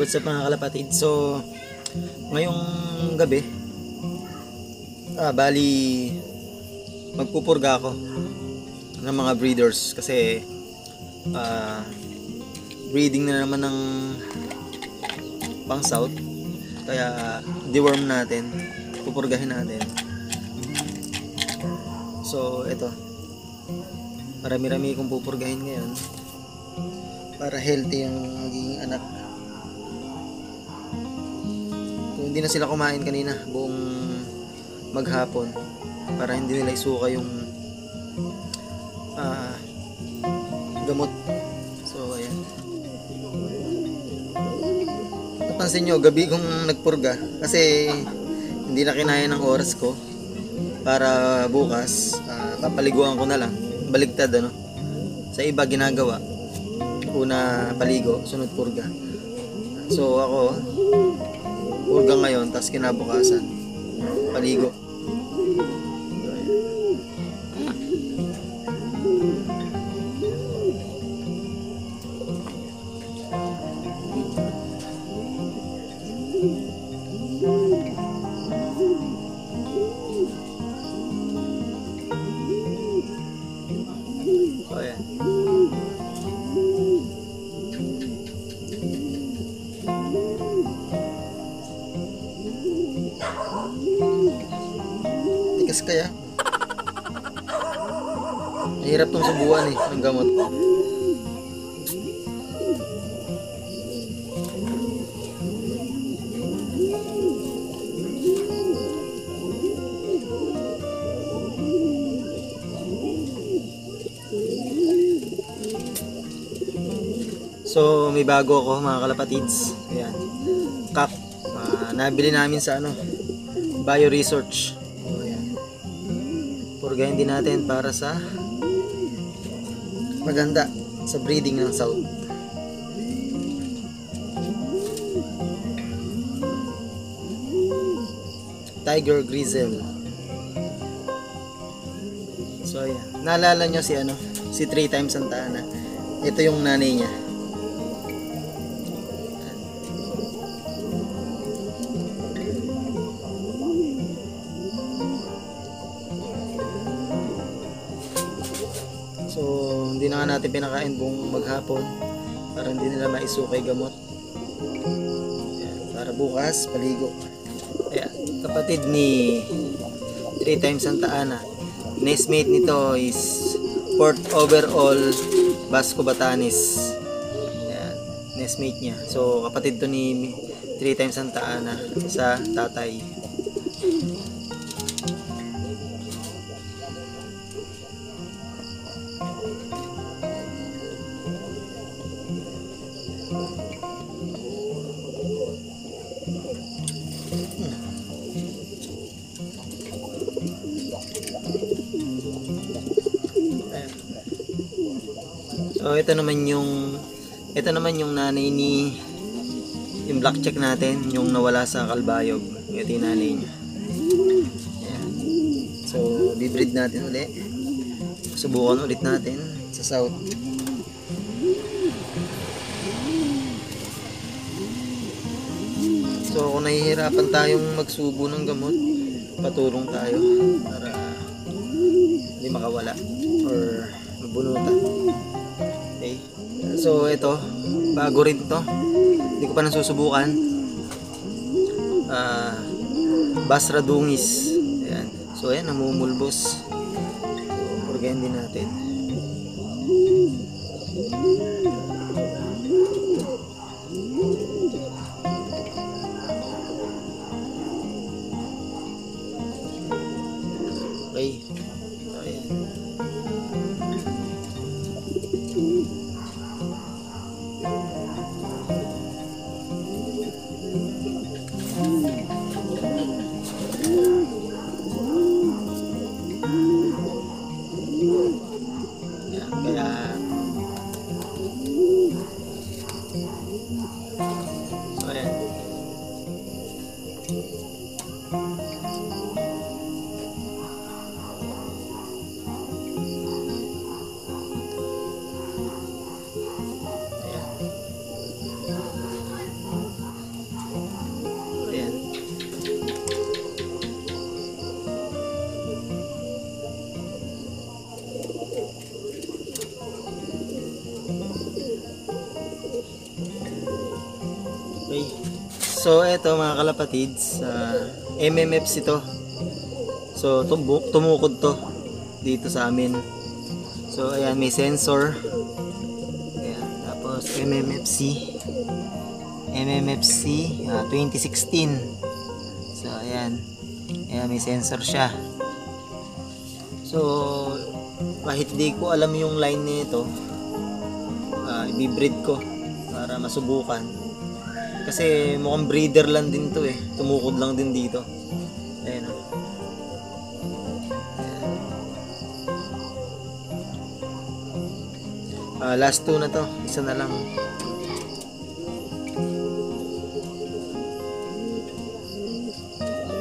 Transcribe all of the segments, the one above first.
what's up mga kalapatid? So, ngayong gabi, bali, magpupurga ako ng mga breeders kasi breeding na naman ng pang south. Kaya, deworm natin, pupurgahin natin. So, ito. Marami-rami kong pupurgahin ngayon para healthy yung magiging anak. Kung hindi na sila kumain kanina buong maghapon para hindi nila isuka yung gamot. So ayan, napansin nyo gabi kong nagpurga kasi hindi na kinaya ng oras ko. Para bukas papaliguan ko na lang, baligtad ano. Sa iba ginagawa una paligo, sunod purga. So ako purga ngayon, tas kinabukasan paligo. So ayan. Tigas kaya. Mahirap tong subuan ng gamot. So may bago ako mga kalapatids. Ayan. Cup. Nabili namin sa Bio Research. Ayan. Purgahin din natin para sa maganda sa breeding ng south. Tiger Grizzle. So ayan. Naalala nyo si 3 times Santa Ana. Ito yung nanay niya. So, hindi na nga natin pinakain buong maghapon para hindi nila maisukay gamot. Ayan, para bukas, paligo. Ayan, kapatid ni 3 times Santa Ana. Nestmate nito is 4th overall Basco Batanes. Ayan, nestmate niya. So, kapatid to ni 3 times Santa Ana sa tatay. So ito naman yung nanay ni yung black check natin, yung nawala sa Kalbayog. Ito yung nanay niya. Ayan. So bibreed natin ulit. Subukan ulit natin sa south. So kung nahihirapan tayong magsubo ng gamot, patulong tayo para hindi makawala or mabunutan. Okay. So ito, bago rin to. Hindi ko pa nasusubukan. Basra Dungis. Ayan. So ayan, namumulbos. So, purgahin din natin. Okay. So ayan. So eto mga kalapatids, MMFs ito. So tumukod to dito sa amin. So ayan, may sensor. Ayan, tapos MMFC 2016. So ayan. Ayan, may sensor siya. So kahit di ko alam yung line nito, i-breed ko para masubukan. Kasi mukhang breeder lang din to eh. Tumukod lang din dito. Ayan o. Last 2 na to. Isa na lang.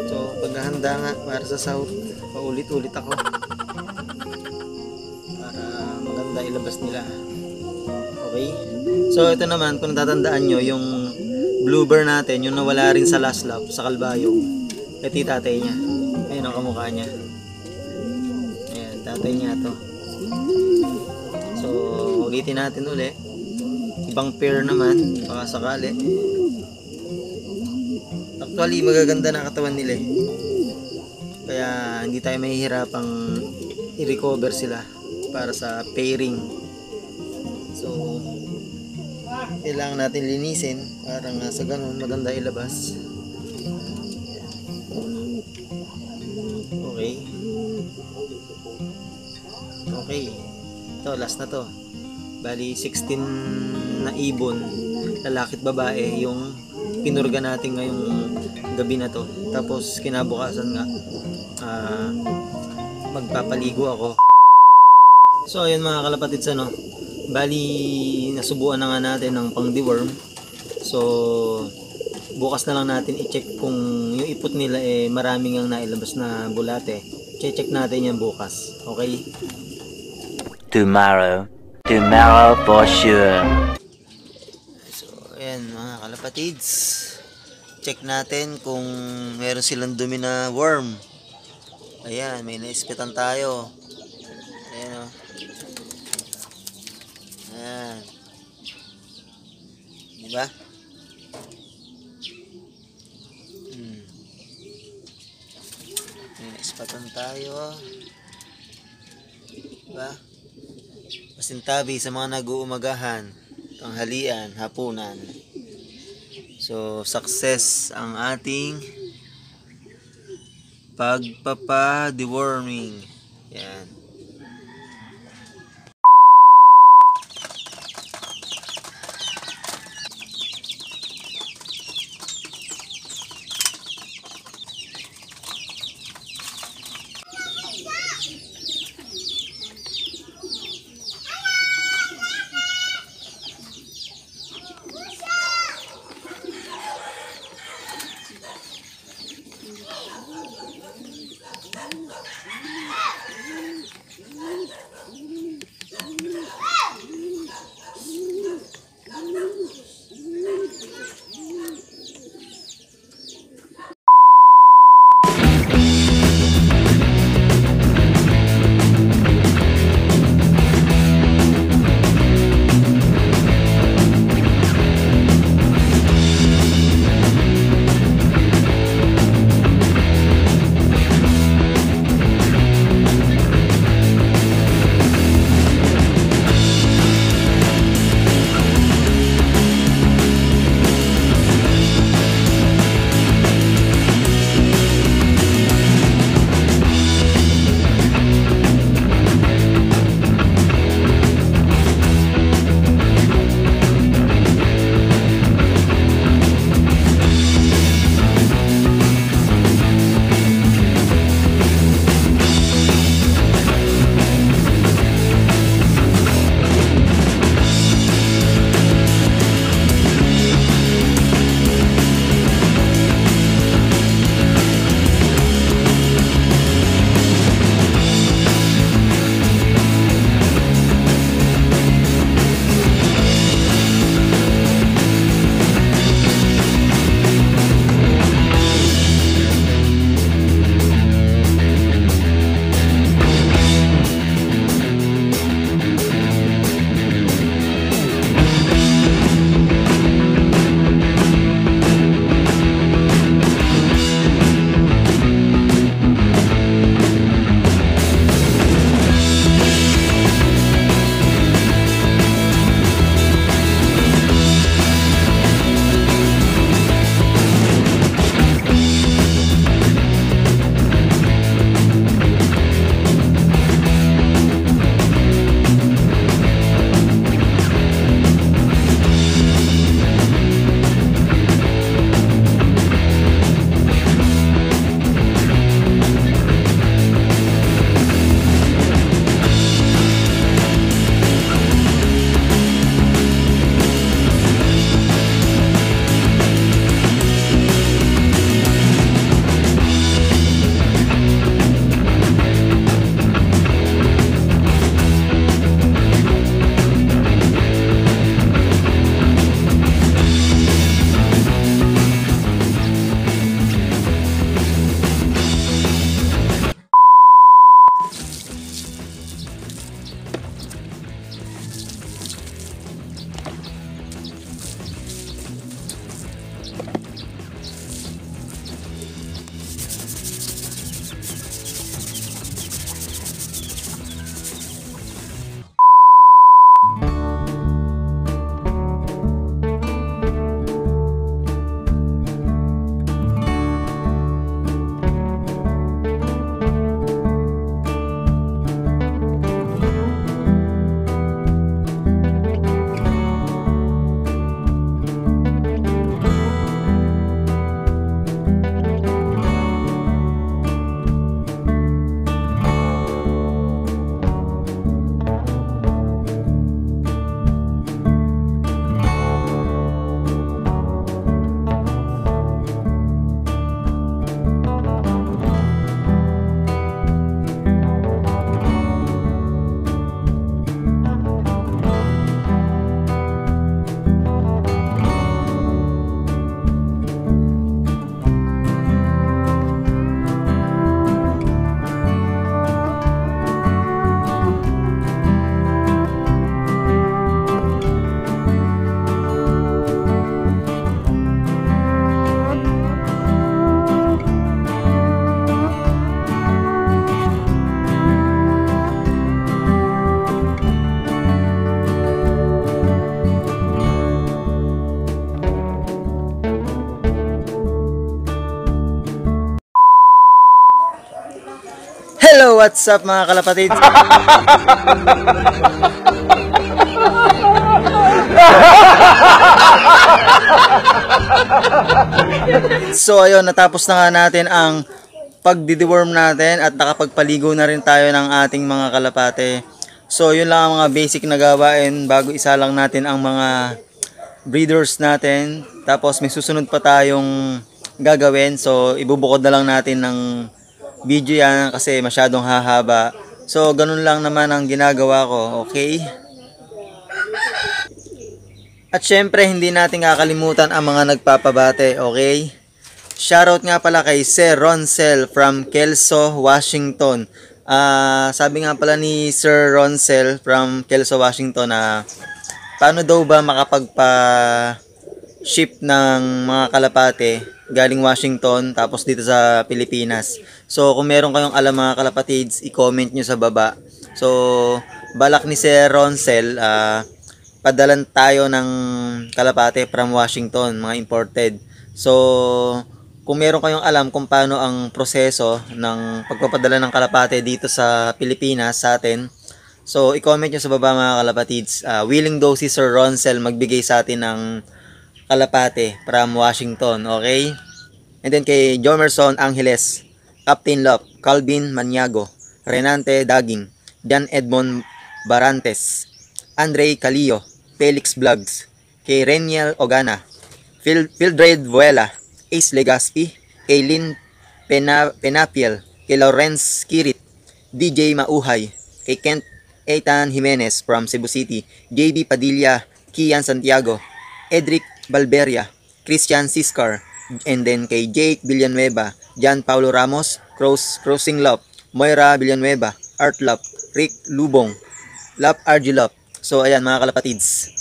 So paghahanda nga para sa south, paulit-ulit ako. Para maganda ilabas nila. Okay. So ito naman, kung natatandaan nyo, yung bluebird natin, yung nawala rin sa last lap, sa Kalbayog. Ito yung tatay niya. Ayun ang kamukha niya. Ayan, tatay niya to. So, ulitin natin uli. Ibang pair naman, baka sakali. Actually, magaganda na katawan nila eh. Kaya, hindi tayo mahihirapang i-recover sila para sa pairing. So, kailangan natin linisin para nga sa ganun maganda ilabas. Okay. Okay. Ito, last na to. Bali 16 na ibon, lalaki at babae, yung pinurga natin ngayong gabi na to. Tapos kinabukasan nga magpapaligo ako. So ayun mga kalapatids, ano, bali nasubuan na nga natin ng pang deworm. So bukas na lang natin i-check kung yung ipot nila eh maraming ang nailabas na bulate. Check natin yan bukas. Okay? Tomorrow for sure. So ayan mga kalapatids, check natin kung meron silang dumi na worm. Ayan, may naispitan tayo. Ayan o. Ayan. Diba? May naispatan tayo. Diba? Pasintabi sa mga nag-uumagahan, tanghalian, hapunan. So, success ang ating pagpapa-deworming. Yan. Hello, what's up mga kalapatids? So ayun, natapos na nga natin ang pagdideworm natin at nakapagpaligo na rin tayo ng ating mga kalapate. So yun lang ang mga basic na gawain bago isa lang natin ang mga breeders natin. Tapos may susunod pa tayong gagawin. So ibubukod na lang natin ng video yan kasi masyadong hahaba. So ganun lang naman ang ginagawa ko, okay? At syempre hindi natin kakalimutan ang mga nagpapabate, okay? Shoutout nga pala kay Sir Roncel from Kelso, Washington. Sabi nga pala ni Sir Roncel from Kelso, Washington na paano daw ba makapagpa-ship ng mga kalapate galing Washington tapos dito sa Pilipinas. So kung meron kayong alam mga kalapatids, i-comment nyo sa baba. So balak ni Sir Roncel, padalan tayo ng kalapate from Washington, mga imported. So kung meron kayong alam kung paano ang proseso ng pagpapadala ng kalapate dito sa Pilipinas sa atin, so i-comment nyo sa baba mga kalapatids. Willing daw si Sir Roncel magbigay sa atin ng kalapate from Washington, okay? And then kay Jomerson Angeles, Captain Lop, Calvin Maniago, Renante Daging, Dan Edmond Barantes, Andre Calillo, Felix Vlogs, kay Reniel Ogana, Fildred Vuela, Ace Legaspi, kay Lynn Penapiel, kay Lawrence Kirit, DJ Mauhay, kay Kent Ethan Jimenez from Cebu City, JB Padilla, Kian Santiago, Edric Balberia, Christian Siscar, and then kay Jake Villanueva, John Paulo Ramos, Crossing Love, Moira Villanueva, Art Love, Rick Lubong, Love RG Love. So ayan mga kalapatids,